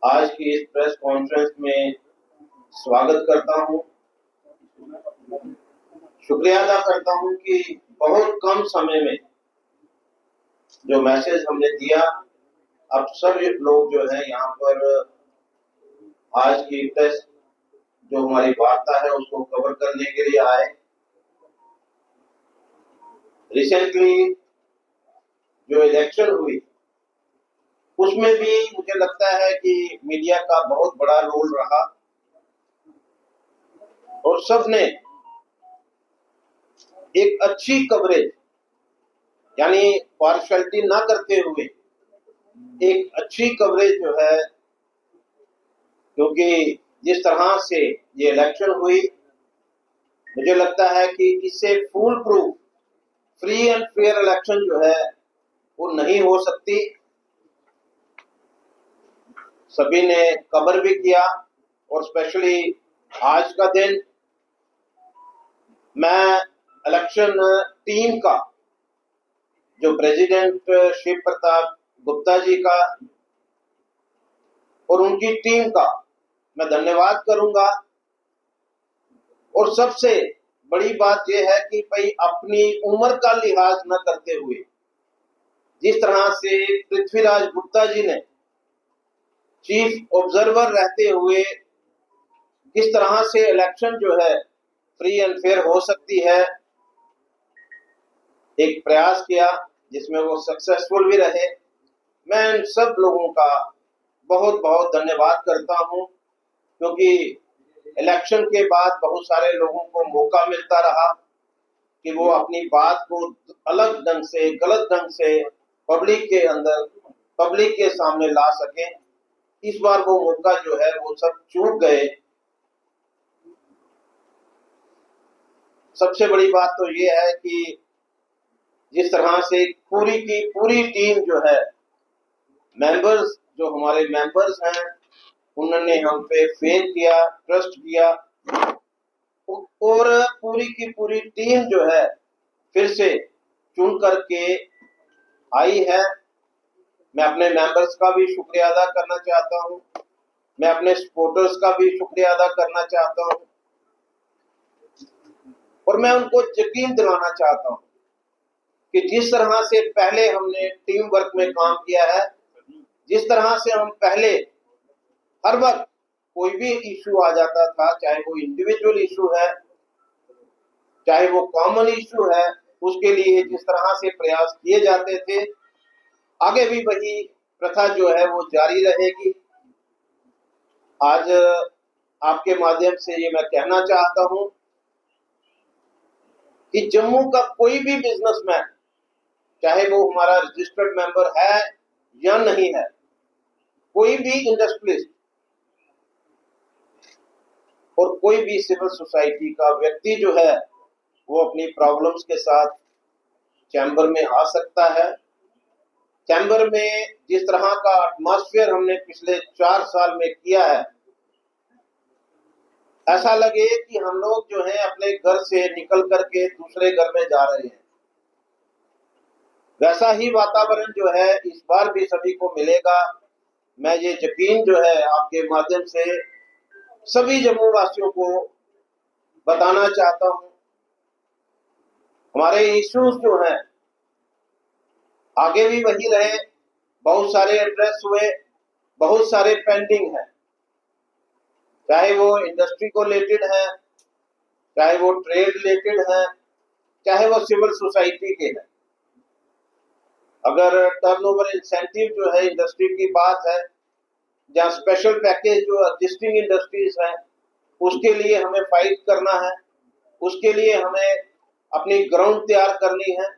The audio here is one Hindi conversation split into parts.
आज की इस प्रेस कॉन्फ्रेंस में स्वागत करता हूं। शुक्रिया अदा करता हूं कि बहुत कम समय में जो मैसेज हमने दिया, अब सब लोग जो है यहाँ पर आज की प्रेस जो हमारी वार्ता है उसको कवर करने के लिए आए। रिसेंटली जो इलेक्शन हुई उसमें भी मुझे लगता है कि मीडिया का बहुत बड़ा रोल रहा और सबने एक अच्छी कवरेज, यानी पार्शलिटी ना करते हुए एक अच्छी कवरेज जो है, क्योंकि जिस तरह से ये इलेक्शन हुई मुझे लगता है कि इससे full proof free and fair election जो है वो नहीं हो सकती। सभी ने कवर भी किया और स्पेशली आज का दिन मैं इलेक्शन टीम का, जो प्रेसिडेंट शिव प्रताप गुप्ता जी का और उनकी टीम का मैं धन्यवाद करूंगा। और सबसे बड़ी बात यह है कि भाई अपनी उम्र का लिहाज न करते हुए जिस तरह से पृथ्वीराज गुप्ता जी ने चीफ ऑब्जर्वर रहते हुए किस तरह से इलेक्शन जो है फ्री एंड फेयर हो सकती है, एक प्रयास किया जिसमें वो सक्सेसफुल भी रहे। मैं इन सब लोगों का बहुत बहुत धन्यवाद करता हूं, क्योंकि इलेक्शन के बाद बहुत सारे लोगों को मौका मिलता रहा कि वो अपनी बात को अलग ढंग से, गलत ढंग से पब्लिक के सामने ला सकें। इस बार वो मौका जो है वो सब चूक गए। सबसे बड़ी बात तो ये है कि जिस तरह से पूरी की पूरी टीम जो है, मेंबर्स जो हमारे मेंबर्स हैं, उन्होंने हम पे फेथ किया, ट्रस्ट किया और पूरी की पूरी टीम जो है फिर से चुन करके आई है। मैं अपने मेंबर्स का भी शुक्रिया अदा करना चाहता हूं, मैं अपने सपोर्टर्स का भी शुक्रिया अदा करना चाहता हूं और मैं उनको यकीन दिलाना चाहता हूं कि जिस तरह से पहले हमने टीम वर्क में काम किया है, जिस तरह से हम पहले हर वक्त कोई भी इशू आ जाता था, चाहे वो इंडिविजुअल इशू है चाहे वो कॉमन इशू है, उसके लिए जिस तरह से प्रयास किए जाते थे, आगे भी वही प्रथा जो है वो जारी रहेगी। आज आपके माध्यम से ये मैं कहना चाहता हूं कि जम्मू का कोई भी बिजनेसमैन, चाहे वो हमारा रजिस्टर्ड मेंबर है या नहीं है, कोई भी इंडस्ट्रियलिस्ट और कोई भी सिविल सोसाइटी का व्यक्ति जो है वो अपनी प्रॉब्लम्स के साथ चैम्बर में आ सकता है। चैम्बर में जिस तरह का एटमॉस्फेयर हमने पिछले 4 साल में किया है, ऐसा लगे कि हम लोग जो है अपने घर से निकल करके दूसरे घर में जा रहे हैं। वैसा ही वातावरण जो है इस बार भी सभी को मिलेगा। मैं ये यकीन जो है आपके माध्यम से सभी जम्मू वासियों को बताना चाहता हूं। हमारे इश्यूज जो हैं आगे भी वही रहे। बहुत सारे एड्रेस हुए, बहुत सारे पेंडिंग हैं, चाहे वो इंडस्ट्री को रिलेटेड है, चाहे वो ट्रेड रिलेटेड है, चाहे वो सिविल सोसाइटी के हैं। अगर टर्नओवर इंसेंटिव जो है इंडस्ट्री की बात है, जहाँ स्पेशल पैकेज जो एग्जिस्टिंग इंडस्ट्रीज है उसके लिए हमें फाइट करना है, उसके लिए हमें अपनी ग्राउंड तैयार करनी है।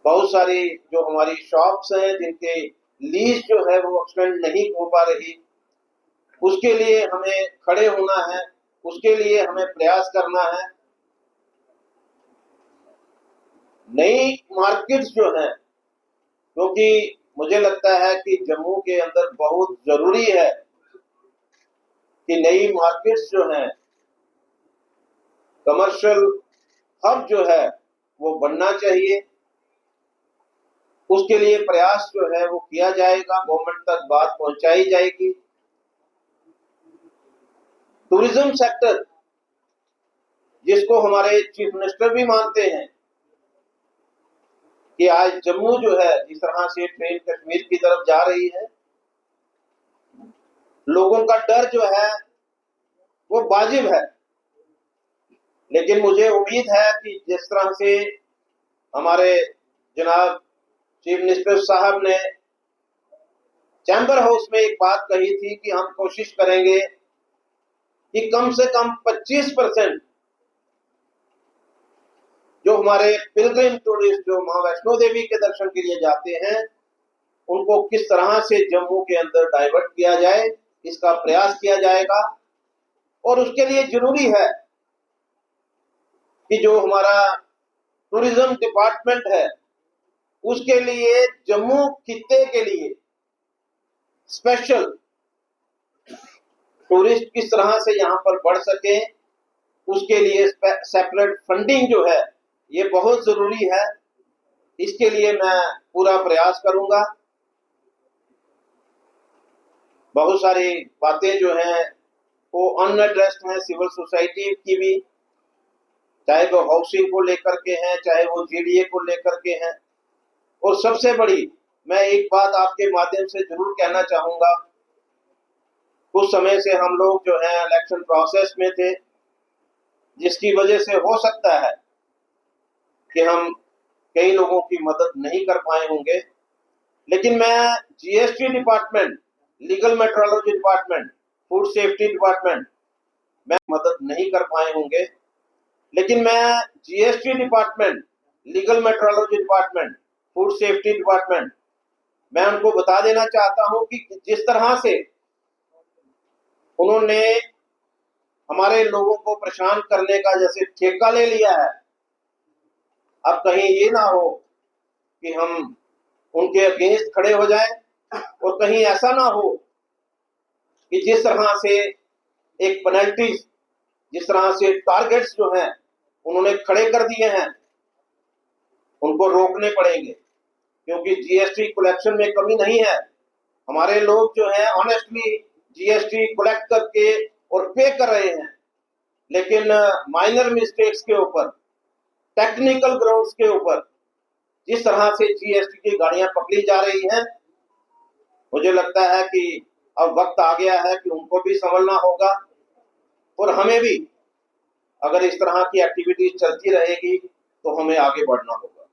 बहुत सारी जो हमारी शॉप्स हैं जिनके लीज जो है वो एक्सटेंड नहीं हो पा रही, उसके लिए हमें खड़े होना है, उसके लिए हमें प्रयास करना है। नई मार्केट्स जो हैं, क्योंकि मुझे लगता है कि जम्मू के अंदर बहुत जरूरी है कि नई मार्केट्स जो हैं, कमर्शियल हब जो है वो बनना चाहिए। उसके लिए प्रयास जो है वो किया जाएगा, गवर्नमेंट तक बात पहुंचाई जाएगी। टूरिज्म सेक्टर, जिसको हमारे चीफ मिनिस्टर भी मानते हैं कि आज जम्मू जो है जिस तरह से ट्रेन कश्मीर की तरफ जा रही है, लोगों का डर जो है वो वाजिब है, लेकिन मुझे उम्मीद है कि जिस तरह से हमारे जनाब चीफ मिनिस्टर साहब ने चैम्बर हाउस में एक बात कही थी कि हम कोशिश करेंगे कि कम से कम 25% जो हमारे पिलग्रिम टूरिस्ट जो मां वैष्णो देवी के दर्शन के लिए जाते हैं, उनको किस तरह से जम्मू के अंदर डाइवर्ट किया जाए, इसका प्रयास किया जाएगा। और उसके लिए जरूरी है कि जो हमारा टूरिज्म डिपार्टमेंट है, उसके लिए जम्मू खित्ते के लिए स्पेशल टूरिस्ट किस तरह से यहाँ पर बढ़ सके, उसके लिए सेपरेट फंडिंग जो है ये बहुत जरूरी है। इसके लिए मैं पूरा प्रयास करूंगा। बहुत सारी बातें जो हैं वो अनएड्रेस्ड हैं सिविल सोसाइटी की भी, चाहे वो हाउसिंग को लेकर के हैं, चाहे वो जीडीए को लेकर के हैं। और सबसे बड़ी मैं एक बात आपके माध्यम से जरूर कहना चाहूंगा, कुछ समय से हम लोग जो है इलेक्शन प्रोसेस में थे, जिसकी वजह से हो सकता है कि हम कई लोगों की मदद नहीं कर पाए होंगे, लेकिन मैं GST department, legal metrology department, food safety department में मदद नहीं कर पाए होंगे, लेकिन मैं GST department, legal metrology department, food safety department, मैं उनको बता देना चाहता हूं कि जिस तरह से उन्होंने हमारे लोगों को परेशान करने का जैसे ठेका ले लिया है, अब कहीं ये ना हो कि हम उनके अगेंस्ट खड़े हो जाएं, और कहीं ऐसा ना हो कि जिस तरह से एक पेनल्टी, जिस तरह से टारगेट्स जो हैं उन्होंने खड़े कर दिए हैं, उनको रोकने पड़ेंगे, क्योंकि जीएसटी कलेक्शन में कमी नहीं है। हमारे लोग जो हैं ऑनेस्टली जीएसटी कलेक्ट करके और पे कर रहे हैं, लेकिन माइनर मिस्टेक्स के ऊपर, टेक्निकल ग्राउंड्स के ऊपर जिस तरह से जीएसटी की गाड़ियां पकड़ी जा रही हैं, मुझे लगता है कि अब वक्त आ गया है कि उनको भी संभलना होगा, और हमें भी अगर इस तरह की एक्टिविटी चलती रहेगी तो हमें आगे बढ़ना होगा।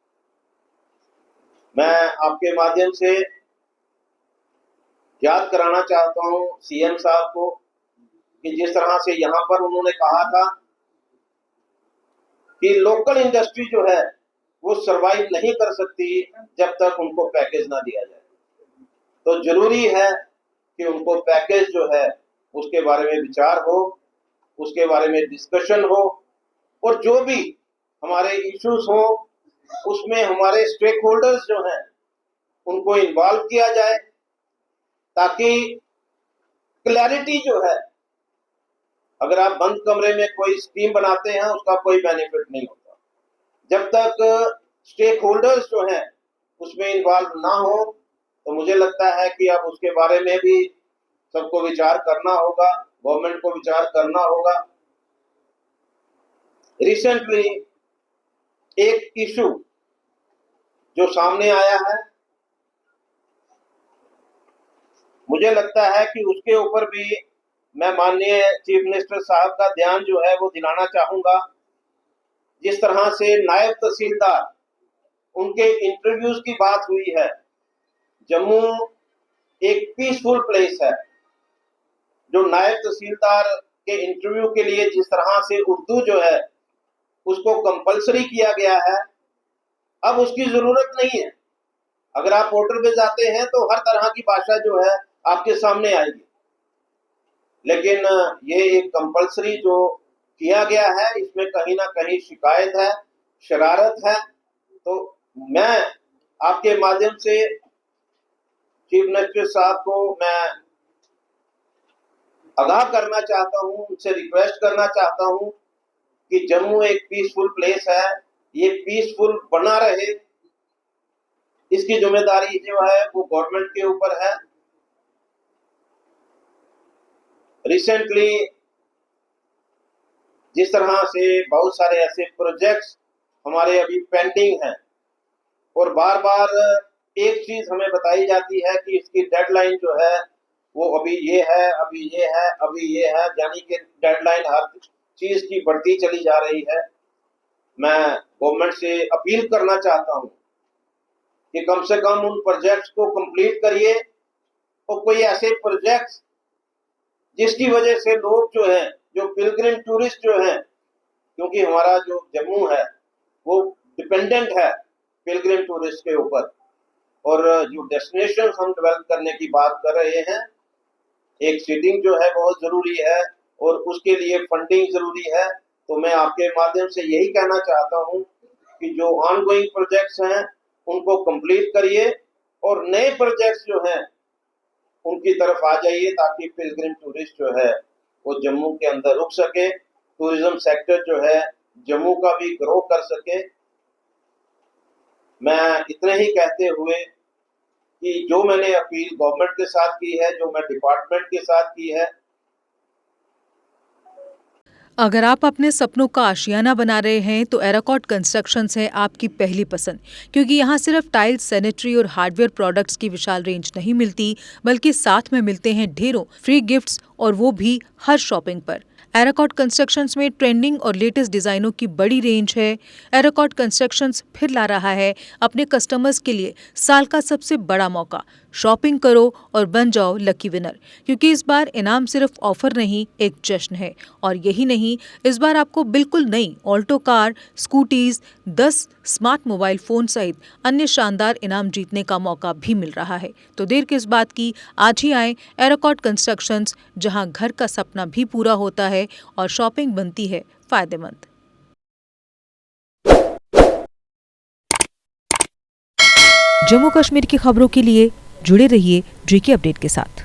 मैं आपके माध्यम से याद कराना चाहता हूं सीएम साहब को कि जिस तरह से यहाँ पर उन्होंने कहा था कि लोकल इंडस्ट्री जो है वो सरवाइव नहीं कर सकती जब तक उनको पैकेज ना दिया जाए, तो जरूरी है कि उनको पैकेज जो है उसके बारे में विचार हो, उसके बारे में डिस्कशन हो, और जो भी हमारे इश्यूज हो उसमें हमारे स्टेक होल्डर्स जो हैं उनको इन्वॉल्व किया जाए, ताकि क्लैरिटी जो है, अगर आप बंद कमरे में कोई स्कीम बनाते हैं उसका कोई बेनिफिट नहीं होता। जब तक स्टेक होल्डर्स जो हैं उसमें इन्वॉल्व ना हो, तो मुझे लगता है कि अब उसके बारे में भी सबको विचार करना होगा, गवर्नमेंट को विचार करना होगा। रिसेंटली एक इशू जो सामने आया है, मुझे लगता है कि उसके ऊपर भी मैं माननीय चीफ मिनिस्टर साहब का ध्यान जो है वो दिलाना चाहूंगा। जिस तरह से नायब तहसीलदार, उनके इंटरव्यूज की बात हुई है, जम्मू एक पीसफुल प्लेस है। जो नायब तहसीलदार के इंटरव्यू के लिए जिस तरह से उर्दू जो है उसको कंपलसरी किया गया है, अब उसकी जरूरत नहीं है। अगर आप पोर्टल पे जाते हैं तो हर तरह की भाषा जो है आपके सामने आएगी, लेकिन ये एक कंपलसरी जो किया गया है इसमें कहीं ना कहीं शिकायत है, शरारत है। तो मैं आपके माध्यम से चीफ मिनिस्टर साहब को मैं आगाह करना चाहता हूं, उनसे रिक्वेस्ट करना चाहता हूं कि जम्मू एक पीसफुल प्लेस है, ये पीसफुल बना रहे। इसकी जिम्मेदारी जो है वो गवर्नमेंट के ऊपर है। रिसेंटली जिस तरह से बहुत सारे ऐसे प्रोजेक्ट्स हमारे अभी पेंडिंग हैं और बार बार एक चीज हमें बताई जाती है कि इसकी डेडलाइन जो है वो अभी ये है, अभी ये है, अभी ये है, यानी कि डेडलाइन हर चीज की बढ़ती चली जा रही है। मैं गवर्नमेंट से अपील करना चाहता हूं कि कम से कम उन प्रोजेक्ट्स को कंप्लीट करिए और कोई ऐसे प्रोजेक्ट्स जिसकी वजह से लोग जो हैं, जो पिलग्रिम टूरिस्ट जो हैं, क्योंकि हमारा जो जम्मू है वो डिपेंडेंट है पिलग्रिम टूरिस्ट के ऊपर, और जो डेस्टिनेशन हम डेवलप करने की बात कर रहे हैं, एक सीटिंग जो है बहुत जरूरी है और उसके लिए फंडिंग जरूरी है। तो मैं आपके माध्यम से यही कहना चाहता हूं कि जो ऑनगोइंग प्रोजेक्ट्स हैं उनको कंप्लीट करिए और नए प्रोजेक्ट्स जो हैं उनकी तरफ आ जाइए, ताकि पिलग्रिम टूरिस्ट जो है वो जम्मू के अंदर रुक सके, टूरिज्म सेक्टर जो है जम्मू का भी ग्रो कर सके। मैं इतने ही कहते हुए कि जो मैंने अपील गवर्नमेंट के साथ की है, जो मैं डिपार्टमेंट के साथ की है, अगर आप अपने सपनों का आशियाना बना रहे हैं तो एराकॉट कंस्ट्रक्शंस है आपकी पहली पसंद, क्योंकि यहाँ सिर्फ टाइल्स, सैनिटरी और हार्डवेयर प्रोडक्ट्स की विशाल रेंज नहीं मिलती, बल्कि साथ में मिलते हैं ढेरों फ्री गिफ्ट्स, और वो भी हर शॉपिंग पर। एराकॉट कंस्ट्रक्शंस में ट्रेंडिंग और लेटेस्ट डिजाइनों की बड़ी रेंज है। एराकॉट कंस्ट्रक्शंस फिर ला रहा है अपने कस्टमर्स के लिए साल का सबसे बड़ा मौका। शॉपिंग करो और बन जाओ लकी विनर, क्योंकि इस बार इनाम सिर्फ ऑफर नहीं, एक जश्न है। और यही नहीं, इस बार आपको बिल्कुल नई Alto car, scooties, 10 smart mobile phone सहित अन्य शानदार इनाम जीतने का मौका भी मिल रहा है। तो देर किस बात की, आज ही आए एराकॉट कंस्ट्रक्शंस, जहां घर का सपना भी पूरा होता है और शॉपिंग बनती है फायदेमंद। जम्मू कश्मीर की खबरों के लिए जुड़े रहिए GK अपडेट के साथ।